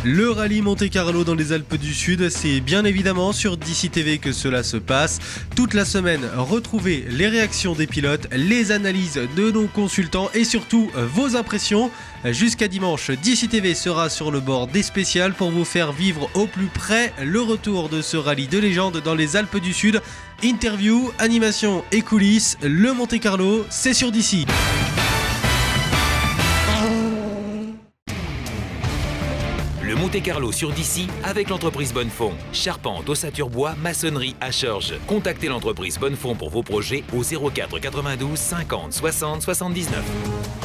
Le rallye Monte-Carlo dans les Alpes du Sud, c'est bien évidemment sur DC TV que cela se passe. Toute la semaine, retrouvez les réactions des pilotes, les analyses de nos consultants et surtout vos impressions. Jusqu'à dimanche, DC TV sera sur le bord des spéciales pour vous faire vivre au plus près le retour de ce rallye de légende dans les Alpes du Sud. Interview, animation et coulisses, le Monte-Carlo, c'est sur DC. Le Monte-Carlo sur DC avec l'entreprise Bonnefond. Charpente, ossature bois, maçonnerie à Chorges. Contactez l'entreprise Bonnefond pour vos projets au 04 92 50 60 79.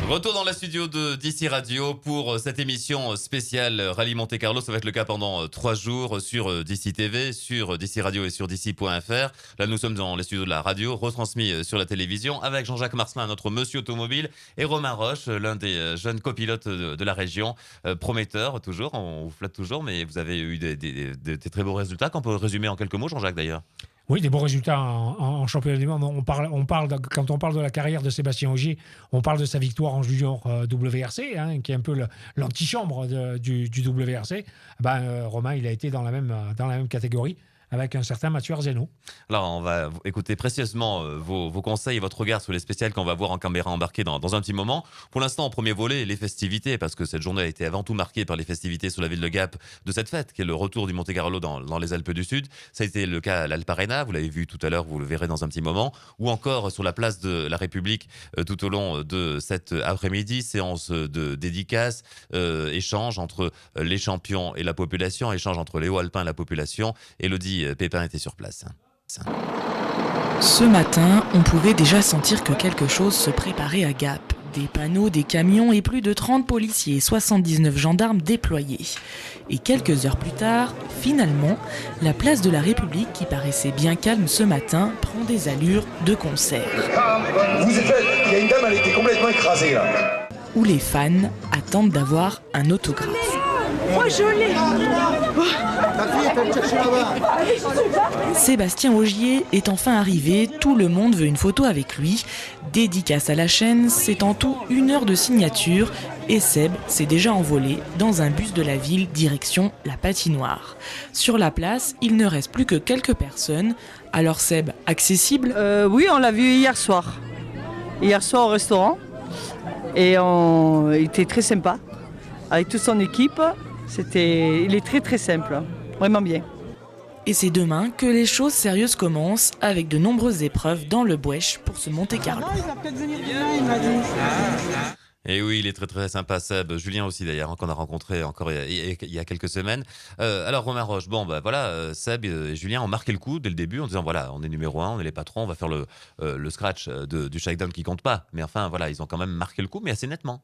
Retour dans la studio de DC Radio pour cette émission spéciale Rallye Monte-Carlo. Ça va être le cas pendant 3 jours sur DC TV, sur DC Radio et sur DC.fr. Là, nous sommes dans les studios de la radio, retransmis sur la télévision avec Jean-Jacques Marcelin, notre monsieur automobile, et Romain Roche, l'un des jeunes copilotes de la région. Prometteur toujours, on vous flatte toujours, mais vous avez eu des très beaux résultats qu'on peut résumer en quelques mots, Jean-Jacques, d'ailleurs. Oui, des bons résultats en championnat du monde. Quand on parle de la carrière de Sébastien Ogier, on parle de sa victoire en junior WRC, qui est un peu l'antichambre du WRC. Romain, il a été dans la même catégorie avec un certain Mathieu Arzeno. Alors, on va écouter précieusement vos conseils et votre regard sur les spéciales qu'on va voir en caméra embarquée dans un petit moment. Pour l'instant, en premier volet, les festivités, parce que cette journée a été avant tout marquée par les festivités sur la ville de Gap de cette fête, qui est le retour du Monte-Carlo dans les Alpes du Sud. Ça a été le cas à l'Alp Arena, vous l'avez vu tout à l'heure, vous le verrez dans un petit moment, ou encore sur la place de la République tout au long de cet après-midi, séance de dédicaces, échange entre les champions et la population, échange entre les hauts alpins et la population. Élodie Pépin était sur place. Ce matin, on pouvait déjà sentir que quelque chose se préparait à Gap. Des panneaux, des camions et plus de 30 policiers et 79 gendarmes déployés. Et quelques heures plus tard, finalement, la place de la République, qui paraissait bien calme ce matin, prend des allures de concert. Vous êtes fait, il y a une dame, elle était complètement écrasée là. Où les fans attendent d'avoir un autographe. Moi je l'ai. Ta fille est allée chercher là-bas. Sébastien Ogier est enfin arrivé, tout le monde veut une photo avec lui. Dédicace à la chaîne, c'est en tout 1 heure de signature et Seb s'est déjà envolé dans un bus de la ville direction la patinoire. Sur la place, il ne reste plus que quelques personnes. Alors Seb, accessible ? Oui, on l'a vu hier soir. Hier soir au restaurant. Et il était très sympa. Avec toute son équipe, il est très très simple, vraiment bien. Et c'est demain que les choses sérieuses commencent avec de nombreuses épreuves dans le Bouèche pour ce Monte-Carlo. Il va peut-être venir demain, il m'a dit. Et oui, il est très très sympa, Seb. Julien aussi d'ailleurs, qu'on a rencontré encore il y a quelques semaines. Alors Romain Roche, Seb et Julien ont marqué le coup dès le début en disant voilà, on est numéro 1, on est les patrons, on va faire le scratch du shakedown qui compte pas. Mais enfin voilà, ils ont quand même marqué le coup, mais assez nettement.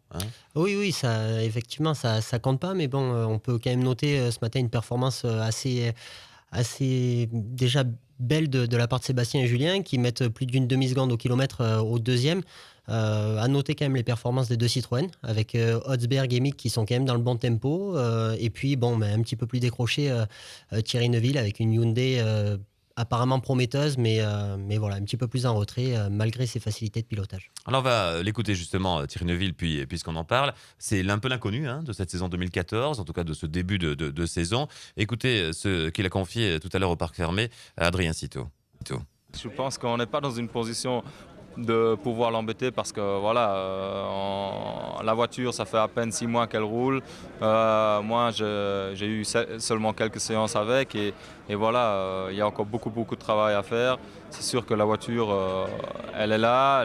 Oui, ça, effectivement, ça compte pas, mais bon, on peut quand même noter ce matin une performance assez déjà belle de la part de Sébastien et Julien, qui mettent plus d'une demi-seconde au kilomètre au deuxième. À noter quand même les performances des 2 Citroën avec Hotzberg et Mick qui sont quand même dans le bon tempo, et puis un petit peu plus décroché Thierry Neuville avec une Hyundai apparemment prometteuse, mais voilà, un petit peu plus en retrait malgré ses facilités de pilotage. Alors on va l'écouter justement, Thierry Neuville, puisqu'on en parle. C'est un peu l'inconnu de cette saison 2014, en tout cas de ce début de saison. Écoutez ce qu'il a confié tout à l'heure au Parc Fermé à Adrien Citeaux. Je pense qu'on n'est pas dans une position de pouvoir l'embêter parce que la voiture, ça fait à peine 6 mois qu'elle roule. Moi, j'ai eu seulement quelques séances avec et voilà, il y a encore beaucoup de travail à faire. C'est sûr que la voiture, elle est là,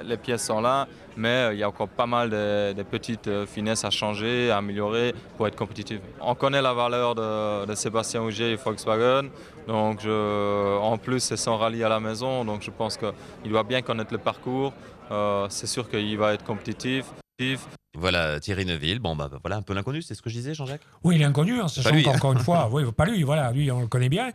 les pièces sont là, mais il y a encore pas mal de petites finesses à changer, à améliorer pour être compétitif. On connaît la valeur de Sébastien Ogier et Volkswagen, donc en plus c'est son rallye à la maison, donc je pense qu'il doit bien connaître le parcours. C'est sûr qu'il va être compétitif. Voilà Thierry Neuville, voilà un peu l'inconnu, c'est ce que je disais Jean-Jacques. Oui, il est inconnu, en sachant qu'encore une fois, pas lui, lui on le connaît bien.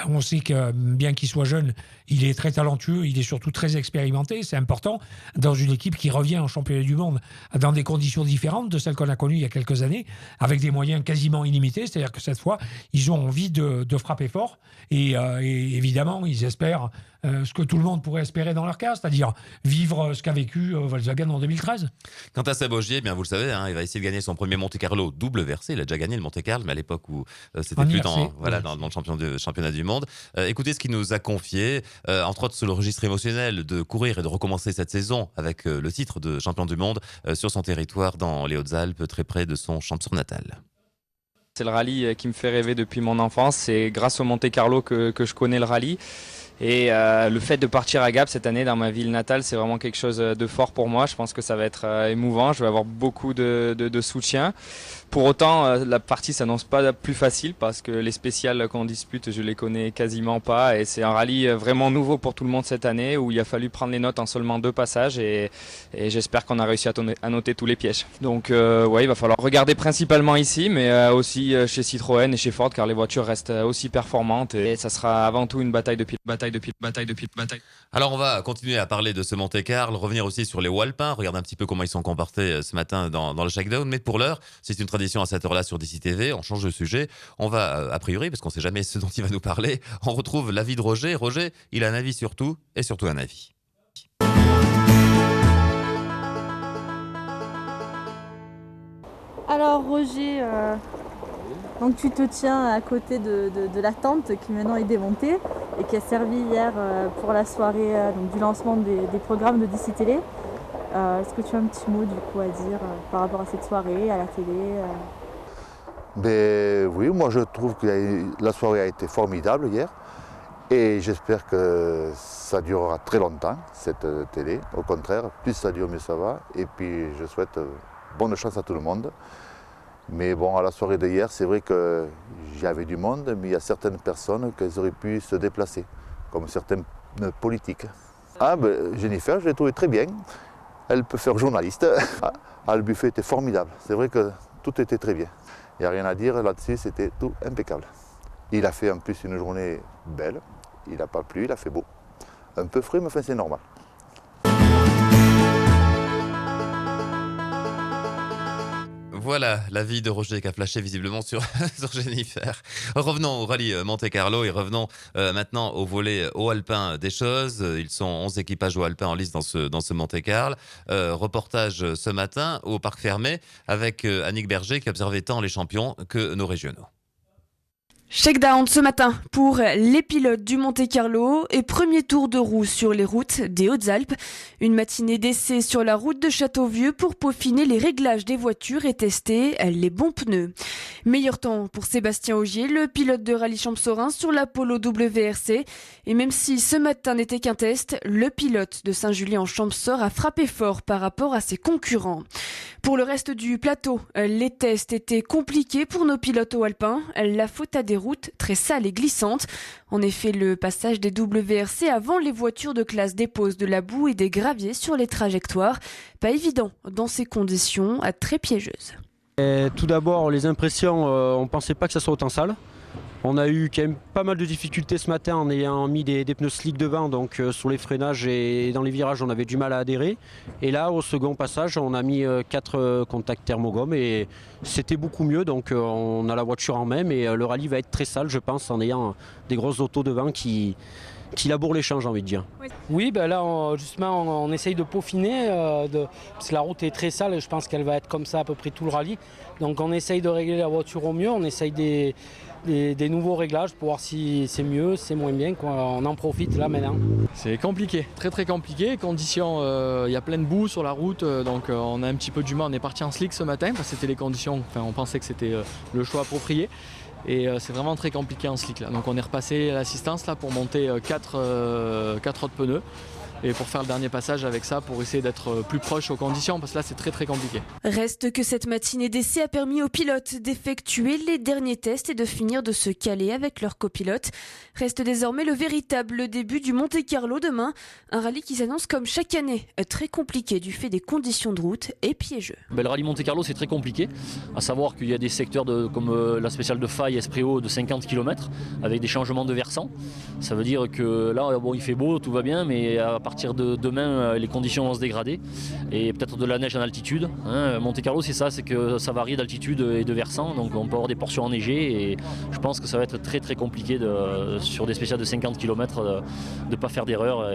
On sait que bien qu'il soit jeune, il est très talentueux, il est surtout très expérimenté, c'est important, dans une équipe qui revient en championnat du monde dans des conditions différentes de celles qu'on a connues il y a quelques années, avec des moyens quasiment illimités, c'est-à-dire que cette fois, ils ont envie de frapper fort, et évidemment, ils espèrent ce que tout le monde pourrait espérer dans leur cas, c'est-à-dire vivre ce qu'a vécu Volkswagen en 2013. Quant à Seb Ogier, bien vous le savez, hein, il va essayer de gagner son premier Monte-Carlo double versé. Il a déjà gagné le Monte-Carlo, mais à l'époque où c'était plus dans le championnat du monde. Écoutez ce qu'il nous a confié, entre autres sur le registre émotionnel de courir et de recommencer cette saison avec le titre de champion du monde sur son territoire dans les Hautes-Alpes, très près de son Champsaur natal. C'est le rallye qui me fait rêver depuis mon enfance. C'est grâce au Monte-Carlo que je connais le rallye. Et le fait de partir à Gap cette année dans ma ville natale, c'est vraiment quelque chose de fort pour moi. Je pense que ça va être émouvant. Je vais avoir beaucoup de soutien. Pour autant, la partie s'annonce pas plus facile parce que les spéciales qu'on dispute, je les connais quasiment pas. Et c'est un rallye vraiment nouveau pour tout le monde cette année où il a fallu prendre les notes en seulement 2 passages. Et j'espère qu'on a réussi à noter tous les pièges. Donc ouais, il va falloir regarder principalement ici, mais aussi chez Citroën et chez Ford car les voitures restent aussi performantes. Et ça sera avant tout une bataille de pilote. Alors on va continuer à parler de ce Monte-Carlo, revenir aussi sur les hauts alpins, regarder un petit peu comment ils sont comportés ce matin dans le shakedown. Mais pour l'heure, c'est une tradition à cette heure-là sur DC TV, on change de sujet. On va, a priori, parce qu'on ne sait jamais ce dont il va nous parler, on retrouve l'avis de Roger. Roger, il a un avis sur tout et surtout un avis. Alors Roger, donc tu te tiens à côté de la tente qui maintenant est démontée et qui a servi hier pour la soirée donc du lancement des programmes de DC Télé. Est-ce que tu as un petit mot du coup à dire par rapport à cette soirée, à la télé Ben oui, moi je trouve que la soirée a été formidable hier et j'espère que ça durera très longtemps cette télé. Au contraire, plus ça dure, mieux ça va. Et puis je souhaite bonne chance à tout le monde. Mais bon, à la soirée d'hier, c'est vrai qu'il y avait du monde, mais il y a certaines personnes qui auraient pu se déplacer, comme certaines politiques. Ah ben, Jennifer, je l'ai trouvée très bien. Elle peut faire journaliste. Ah, le buffet était formidable. C'est vrai que tout était très bien. Il n'y a rien à dire là-dessus, c'était tout impeccable. Il a fait en plus une journée belle. Il n'a pas plu, il a fait beau. Un peu frais, mais enfin c'est normal. Voilà l'avis de Roger qui a flashé visiblement sur Jennifer. Revenons au rallye Monte-Carlo et revenons maintenant au volet haut alpin des choses. Ils sont 11 équipages haut alpin en lice dans ce Monte-Carlo. Reportage ce matin au Parc Fermé avec Annick Berger qui observait tant les champions que nos régionaux. Shakedown ce matin pour les pilotes du Monte-Carlo et premier tour de roue sur les routes des Hautes-Alpes. Une matinée d'essai sur la route de Châteauvieux pour peaufiner les réglages des voitures et tester les bons pneus. Meilleur temps pour Sébastien Ogier, le pilote de rallye Champsaur sur la Polo WRC. Et même si ce matin n'était qu'un test, le pilote de Saint-Julien en Champsaur a frappé fort par rapport à ses concurrents. Pour le reste du plateau, les tests étaient compliqués pour nos pilotes haut alpins. La faute à des routes très sales et glissantes. En effet, le passage des WRC avant les voitures de classe dépose de la boue et des graviers sur les trajectoires. Pas évident dans ces conditions très piégeuses. Tout d'abord, les impressions, on ne pensait pas que ça soit autant sale. On a eu quand même pas mal de difficultés ce matin en ayant mis des pneus slick devant, donc sur les freinages et dans les virages on avait du mal à adhérer. Et là au second passage on a mis 4 contacts thermogommes et c'était beaucoup mieux, donc on a la voiture en main, mais le rallye va être très sale je pense en ayant des grosses autos devant qui labourent l'échange, j'ai envie de dire. Oui, ben là justement on essaye de peaufiner, parce que la route est très sale et je pense qu'elle va être comme ça à peu près tout le rallye. Donc on essaye de régler la voiture au mieux, on essaye des nouveaux réglages pour voir si c'est mieux, c'est moins bien, quoi. On en profite là maintenant. C'est compliqué, très très compliqué. Conditions, il y a plein de boue sur la route, donc on a un petit peu du mal. On est parti en slick ce matin parce que c'était les conditions, enfin on pensait que c'était le choix approprié. Et c'est vraiment très compliqué en slick là. Donc on est repassé à l'assistance là pour monter 4 autres pneus. Et pour faire le dernier passage avec ça, pour essayer d'être plus proche aux conditions, parce que là c'est très très compliqué. Reste que cette matinée d'essai a permis aux pilotes d'effectuer les derniers tests et de finir de se caler avec leurs copilotes. Reste désormais le véritable début du Monte-Carlo demain, un rallye qui s'annonce comme chaque année très compliqué du fait des conditions de route et piégeux. Le rallye Monte-Carlo c'est très compliqué, à savoir qu'il y a des secteurs comme la spéciale de Faille, Esprit-Haut de 50 km avec des changements de versants. Ça veut dire que là bon, il fait beau, tout va bien, mais à partir de demain, les conditions vont se dégrader et peut-être de la neige en altitude. Monte-Carlo, c'est ça, c'est que ça varie d'altitude et de versant, donc on peut avoir des portions enneigées et je pense que ça va être très très compliqué sur des spéciales de 50 km de ne pas faire d'erreur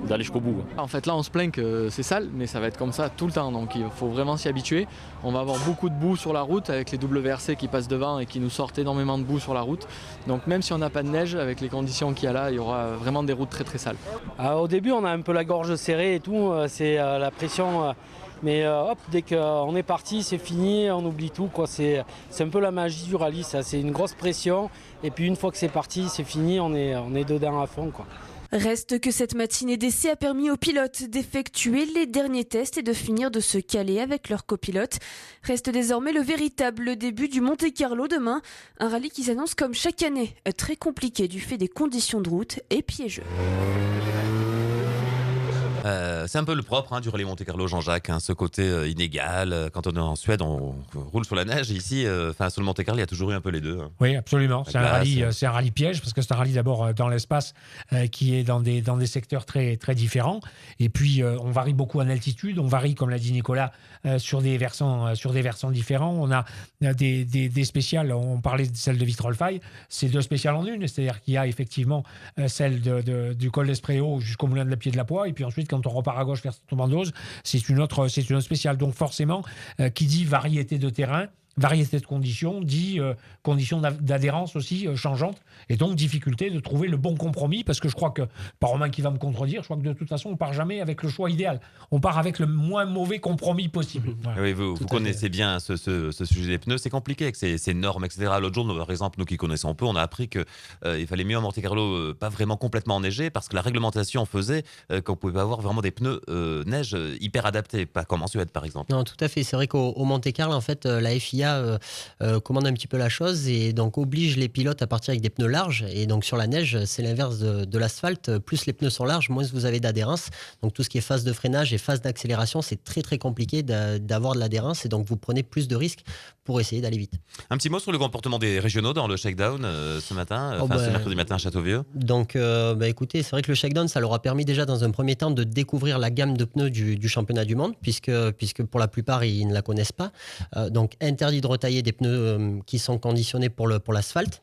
d'aller jusqu'au bout. En fait, là, on se plaint que c'est sale, mais ça va être comme ça tout le temps. Donc, il faut vraiment s'y habituer. On va avoir beaucoup de boue sur la route avec les WRC qui passent devant et qui nous sortent énormément de boue sur la route. Donc, même si on n'a pas de neige, avec les conditions qu'il y a là, il y aura vraiment des routes très très sales. Au début, on a un peu la gorge serrée et tout. C'est la pression. Mais hop, dès qu'on est parti, c'est fini, on oublie tout, quoi. C'est un peu la magie du rallye, ça. C'est une grosse pression. Et puis une fois que c'est parti, c'est fini, on est dedans à fond, quoi. Reste que cette matinée d'essai a permis aux pilotes d'effectuer les derniers tests et de finir de se caler avec leurs copilotes. Reste désormais le véritable début du Monte-Carlo demain. Un rallye qui s'annonce comme chaque année très compliqué du fait des conditions de route et piégeux. C'est un peu le propre du rallye Monte-Carlo, Jean-Jacques, ce côté inégal. Quand on est en Suède, on roule sur la neige. Ici, sur le Monte-Carlo, il y a toujours eu un peu les deux. Oui, absolument. C'est un rallye piège parce que c'est un rallye d'abord dans l'espace qui est dans des secteurs très, très différents. Et puis, on varie beaucoup en altitude. On varie, comme l'a dit Nicolas, sur des versants différents. On a des spéciales. On parlait de celle de Vitrolles-Faille. C'est 2 spéciales en une. C'est-à-dire qu'il y a effectivement celle du col d'Espreau jusqu'au moulin de la Pied de la Poix. Et puis ensuite, quand on repart à gauche vers Tombandose, c'est une autre spéciale. Donc forcément, qui dit variété de terrain, variété de conditions, dit conditions d'adhérence aussi changeantes, et donc difficulté de trouver le bon compromis, parce que je crois que, pas Romain qui va me contredire, je crois que de toute façon, on part jamais avec le choix idéal. On part avec le moins mauvais compromis possible. Voilà. Oui, vous connaissez bien ce sujet des pneus, c'est compliqué avec ces normes, etc. L'autre jour, par exemple, nous qui connaissons un peu, on a appris qu'il fallait mieux en Monte-Carlo pas vraiment complètement enneigé, parce que la réglementation faisait qu'on pouvait pas avoir vraiment des pneus neige hyper adaptés, pas comme en Suède par exemple. Non, tout à fait. C'est vrai qu'au Monte-Carlo, en fait, la FIA commande un petit peu la chose et donc oblige les pilotes à partir avec des pneus larges. Et donc sur la neige, c'est l'inverse de l'asphalte. Plus les pneus sont larges, moins vous avez d'adhérence. Donc tout ce qui est phase de freinage et phase d'accélération, c'est très très compliqué d'avoir de l'adhérence et donc vous prenez plus de risques pour essayer d'aller vite. Un petit mot sur le comportement des régionaux dans le shakedown ce matin, ce mercredi matin à Châteauvieux. Donc écoutez, c'est vrai que le shakedown, ça leur a permis déjà dans un premier temps de découvrir la gamme de pneus du championnat du monde, puisque pour la plupart, ils ne la connaissent pas. Donc interdit de retailler des pneus qui sont conditionnés pour l'asphalte.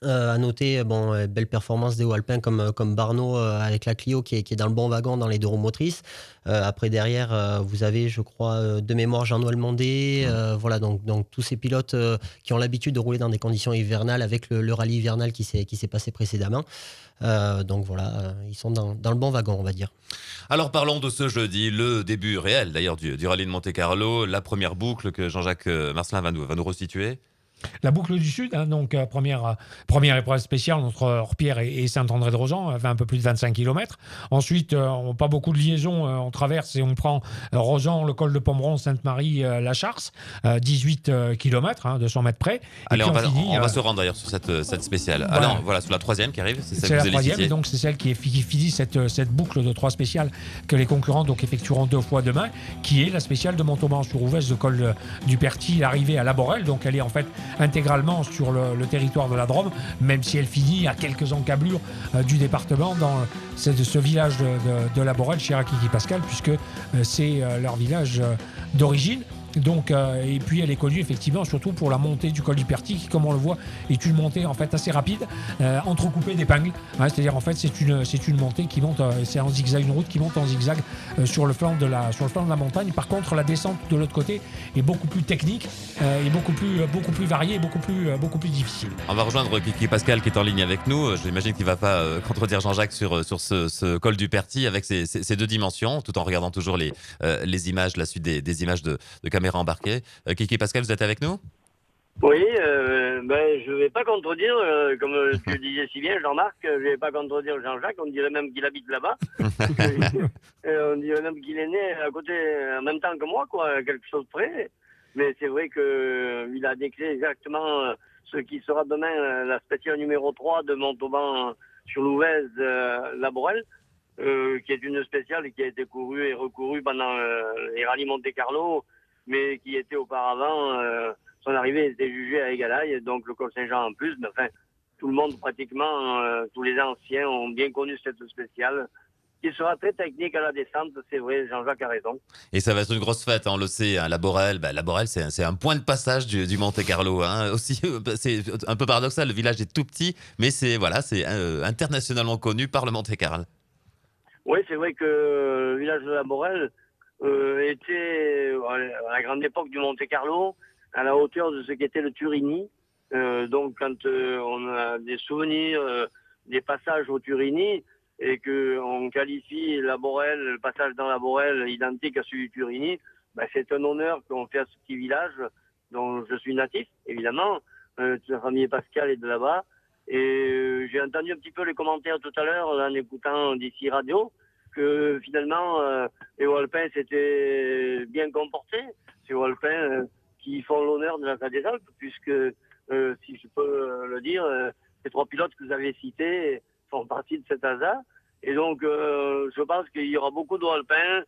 À noter, belle performance des hauts alpins comme Barnaud avec la Clio qui est dans le bon wagon dans les 2 roues motrices. Après derrière, vous avez, je crois, de mémoire Jean-Noël Mondé. Voilà, donc tous ces pilotes qui ont l'habitude de rouler dans des conditions hivernales avec le rallye hivernal qui s'est passé précédemment. Donc voilà, ils sont dans le bon wagon, on va dire. Alors parlons de ce jeudi, le début réel d'ailleurs du rallye de Monte-Carlo, la première boucle que Jean-Jacques Marcelin va nous resituer. La boucle du Sud, donc première épreuve spéciale entre Orpierre et Saint-André-de-Rosan, un peu plus de 25 km. Ensuite, pas beaucoup de liaisons, on traverse et on prend Rosan, le col de Pomeron, Sainte-Marie, la Charce, 18 km, 200 mètres près. Allez, on va se rendre d'ailleurs sur cette spéciale. Voilà. Alors voilà, sur la troisième qui arrive, c'est la troisième, et donc c'est celle qui finit cette boucle de 3 spéciales que les concurrents donc effectueront 2 fois demain, qui est la spéciale de Montauban-sur-Ouvèze, le col du Perty, l'arrivée à La Borelle. Donc elle est en fait intégralement sur le territoire de la Drôme, même si elle finit à quelques encablures du département dans ce village de La Borelle chez Rakiki Pascal, puisque c'est leur village d'origine. Donc, et puis elle est connue effectivement surtout pour la montée du col du Perty qui, comme on le voit, est une montée en fait assez rapide, entrecoupée d'épingles. C'est-à-dire en fait c'est une montée qui monte, c'est en zigzag, une route qui monte en zigzag sur le flanc de la montagne. Par contre, la descente de l'autre côté est beaucoup plus technique et beaucoup plus variée, et beaucoup plus difficile. On va rejoindre Kiki Pascal qui est en ligne avec nous. J'imagine qu'il ne va pas contredire Jean-Jacques sur ce col du Perty avec ces 2 dimensions, tout en regardant toujours les images, la suite des images de caméra embarquée. Kiki Pascal, vous êtes avec nous ? Oui, je ne vais pas contredire, comme tu le disais si bien, Jean-Marc, je ne vais pas contredire Jean-Jacques, on dirait même qu'il habite là-bas. On dirait même qu'il est né à côté, en même temps que moi, quoi, quelque chose près. Mais c'est vrai qu'il a décrit exactement ce qui sera demain la spéciale numéro 3 de Montauban sur l'Ouvèze, La Borelle, qui est une spéciale qui a été courue et recourue pendant les rallyes Monte-Carlo, mais qui était auparavant, son arrivée était jugée à Égalaï, donc le col Saint-Jean en plus. Mais enfin, tout le monde pratiquement, tous les anciens ont bien connu cette spéciale, qui sera très technique à la descente, c'est vrai, Jean-Jacques a raison. Et ça va être une grosse fête, on le sait, La Borelle. La Borelle, c'est un point de passage du Monte-Carlo. Aussi, c'est un peu paradoxal, le village est tout petit, mais c'est internationalement connu par le Monte-Carlo. Oui, c'est vrai que le village de la Borelle était, à la grande époque du Monte-Carlo, à la hauteur de ce qu'était le Turini. Donc, quand on a des souvenirs des passages au Turini et qu'on qualifie la Borelle, le passage dans la Borelle identique à celui du Turini, ben, c'est un honneur qu'on fait à ce petit village dont je suis natif, évidemment. Toute la famille Pascal est de là-bas. Et j'ai entendu un petit peu les commentaires tout à l'heure en écoutant d'ici radio que finalement les Walpins s'étaient bien comportés. Ces Walpins qui font l'honneur de la Côte des Alpes, puisque si je peux le dire, les 3 pilotes que vous avez cités font partie de cet hasard. Et donc je pense qu'il y aura beaucoup de Walpins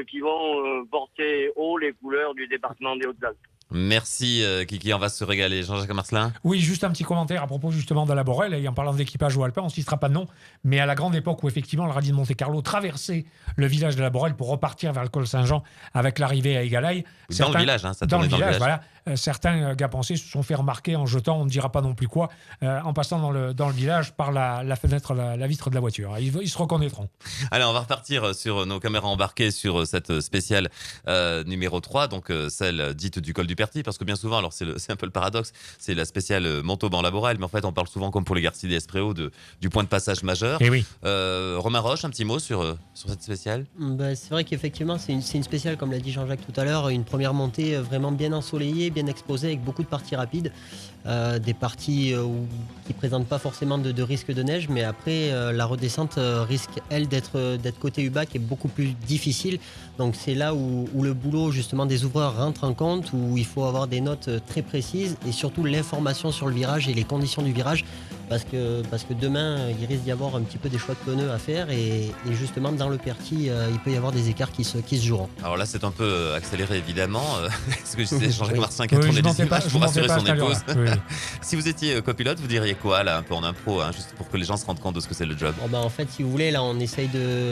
qui vont porter haut les couleurs du département des Hautes-Alpes. Merci Kiki, on va se régaler. Jean-Jacques Marcelin. Oui, juste un petit commentaire à propos justement de la Borelle, et en parlant d'équipage au alpin, on ne citera pas de nom, mais à la grande époque où effectivement le rallye de Monte-Carlo traversait le village de la Borelle pour repartir vers le col Saint-Jean avec l'arrivée à Égalaï. Dans le village, ça tournait dans le village. Voilà. Certains gars pensés se sont fait remarquer en jetant, on ne dira pas non plus quoi, en passant dans le village par la fenêtre, la vitre de la voiture. Ils se reconnaîtront. Allez, on va repartir sur nos caméras embarquées sur cette spéciale numéro 3, donc celle dite du col du Perti, parce que bien souvent, alors c'est un peu le paradoxe, c'est la spéciale Montauban-Laborelle, mais en fait on parle souvent, comme pour les Garcia d'Espréau, du point de passage majeur. Et oui. Romain Roche, un petit mot sur cette spéciale. C'est vrai qu'effectivement c'est une spéciale, comme l'a dit Jean-Jacques tout à l'heure, une première montée vraiment bien ensoleillée, bien exposée, avec beaucoup de parties rapides, des parties qui ne présentent pas forcément de risque de neige, mais après la redescente risque elle d'être côté UBA, qui est beaucoup plus difficile. Donc c'est là où le boulot justement des ouvreurs rentre en compte, où il faut avoir des notes très précises et surtout l'information sur le virage et les conditions du virage, parce que demain il risque d'y avoir un petit peu des choix de pneus à faire, et justement dans le Perti il peut y avoir des écarts qui se joueront. Alors là c'est un peu accéléré évidemment, parce que c'est Jean-Jacques Marcelin qui a tourné les images pour rassurer son épouse. Oui. Si vous étiez copilote, vous diriez quoi là, un peu en impro, juste pour que les gens se rendent compte de ce que c'est le job? En fait, si vous voulez, là on essaye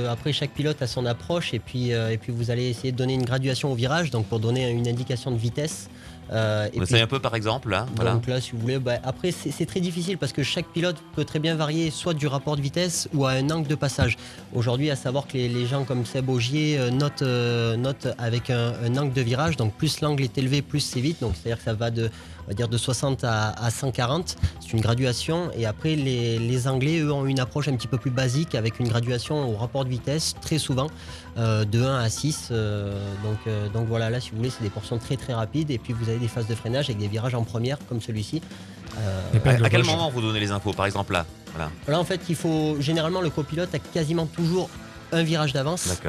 après chaque pilote a son approche, et puis vous allez essayer de donner une graduation au virage, donc pour donner une indication de vitesse. On essaye un peu par exemple là. Voilà. Donc là, si vous voulez, après c'est très difficile parce que chaque pilote peut très bien varier soit du rapport de vitesse ou à un angle de passage. Aujourd'hui, à savoir que les gens comme Seb Augier notent avec un angle de virage, donc plus l'angle est élevé, plus c'est vite. Donc c'est-à-dire que ça va de 60 à 140, c'est une graduation. Et après les Anglais, eux, ont une approche un petit peu plus basique avec une graduation au rapport de vitesse, très souvent de 1 à 6. Donc voilà, là si vous voulez, c'est des portions très très rapides, et puis vous avez des phases de freinage avec des virages en première comme celui-ci. À quel moment vous donnez les infos, par exemple là? Voilà. Là en fait, généralement le copilote a quasiment toujours un virage d'avance.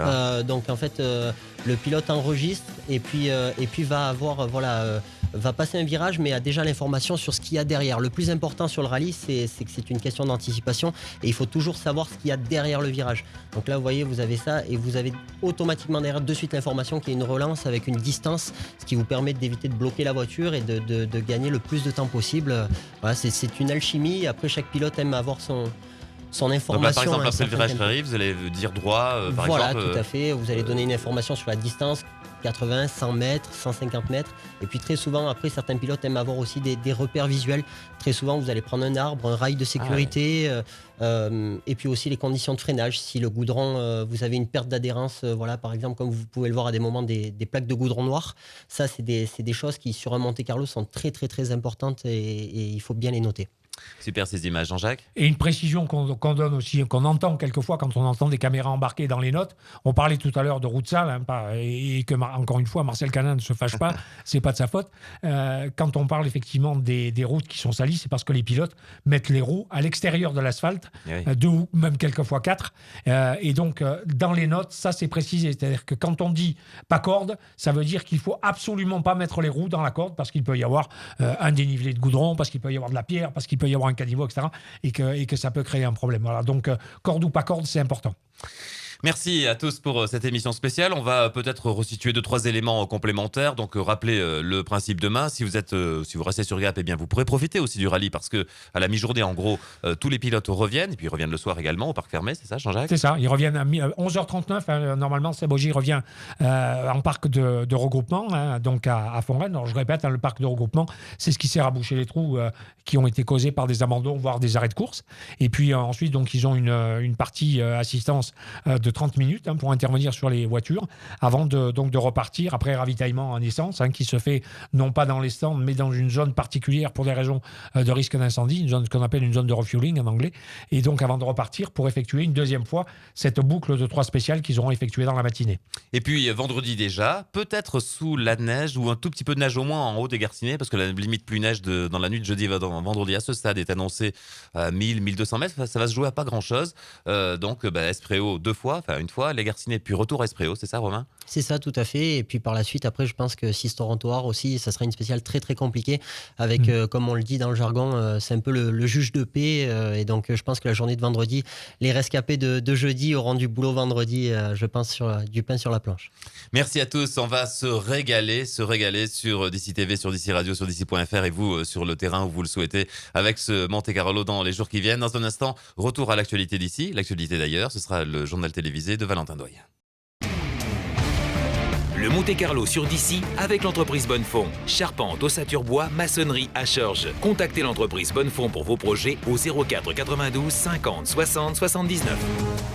Donc en fait le pilote enregistre et puis va passer un virage, mais a déjà l'information sur ce qu'il y a derrière. Le plus important sur le rallye, c'est que c'est une question d'anticipation, et il faut toujours savoir ce qu'il y a derrière le virage. Donc là vous voyez, vous avez ça, et vous avez automatiquement derrière de suite l'information qui est une relance avec une distance, ce qui vous permet d'éviter de bloquer la voiture et de gagner le plus de temps possible. Voilà, c'est une alchimie. Après, chaque pilote aime avoir son information. Donc là, par exemple, après le virage qui arrive, vous allez dire droit, par exemple. Voilà, tout à fait. Vous allez donner une information sur la distance, 80, 100 mètres, 150 mètres. Et puis très souvent, après, certains pilotes aiment avoir aussi des repères visuels. Très souvent, vous allez prendre un arbre, un rail de sécurité, et puis aussi les conditions de freinage. Si le goudron, vous avez une perte d'adhérence, par exemple, comme vous pouvez le voir à des moments, des plaques de goudron noir. Ça, c'est des choses qui, sur un Monte-Carlo, sont très, très, très importantes, et il faut bien les noter. Super ces images, Jean-Jacques. Et une précision qu'on donne aussi, qu'on entend quelquefois quand on entend des caméras embarquées dans les notes. On parlait tout à l'heure de route sale, et que encore une fois Marcel Canin ne se fâche pas, c'est pas de sa faute. Quand on parle effectivement des routes qui sont salies, c'est parce que les pilotes mettent les roues à l'extérieur de l'asphalte, 2 ou même quelquefois 4. Et donc dans les notes, ça c'est précisé. C'est-à-dire que quand on dit pas corde, ça veut dire qu'il faut absolument pas mettre les roues dans la corde, parce qu'il peut y avoir un dénivelé de goudron, parce qu'il peut y avoir de la pierre, parce qu'il peut y avoir un caniveau, etc. Et que ça peut créer un problème. Voilà. Donc, corde ou pas corde, c'est important. Merci à tous pour cette émission spéciale. On va peut-être resituer 2-3 éléments complémentaires. Donc, rappelez le principe demain. Si vous restez sur Gap, eh bien, vous pourrez profiter aussi du rallye parce que à la mi-journée, en gros, tous les pilotes reviennent et puis ils reviennent le soir également au parc fermé. C'est ça, Jean-Jacques? C'est ça. Ils reviennent à 11h39. Normalement, Seb Ogier revient en parc de regroupement, donc à Font-Rennes. Alors, je répète, le parc de regroupement, c'est ce qui sert à boucher les trous qui ont été causés par des abandons, voire des arrêts de course. Et puis ensuite, donc, ils ont une partie assistance de 30 minutes pour intervenir sur les voitures avant de repartir après ravitaillement en essence qui se fait non pas dans les stands mais dans une zone particulière pour des raisons de risque d'incendie, une zone qu'on appelle une zone de refueling en anglais, et donc avant de repartir pour effectuer une deuxième fois cette boucle de 3 spéciales qu'ils auront effectuée dans la matinée. Et puis vendredi déjà, peut-être sous la neige ou un tout petit peu de neige au moins en haut des Garcinets parce que la limite plus neige dans la nuit de jeudi vendredi à ce stade est annoncée à 1000-1200 mètres, ça va se jouer à pas grand chose, donc Espresso 2 fois, enfin une fois, les Garcinets puis retour à Espresso, c'est ça Romain? C'est ça, tout à fait. Et puis par la suite, après, je pense que 6 Torontoir aussi, ça sera une spéciale très très compliquée avec, comme on le dit dans le jargon, c'est un peu le juge de paix. Et donc, je pense que la journée de vendredi, les rescapés de jeudi auront du boulot vendredi, je pense, du pain sur la planche. Merci à tous. On va se régaler sur DC TV, sur DC Radio, sur DC.fr et vous sur le terrain où vous le souhaitez avec ce Monte-Carlo dans les jours qui viennent. Dans un instant, retour à l'actualité d'ici. L'actualité d'ailleurs, ce sera le journal télévisé de Valentin Doyen. Le Monte-Carlo sur DC avec l'entreprise Bonnefond. Charpente, ossature bois, maçonnerie à Chorges. Contactez l'entreprise Bonnefond pour vos projets au 04 92 50 60 79.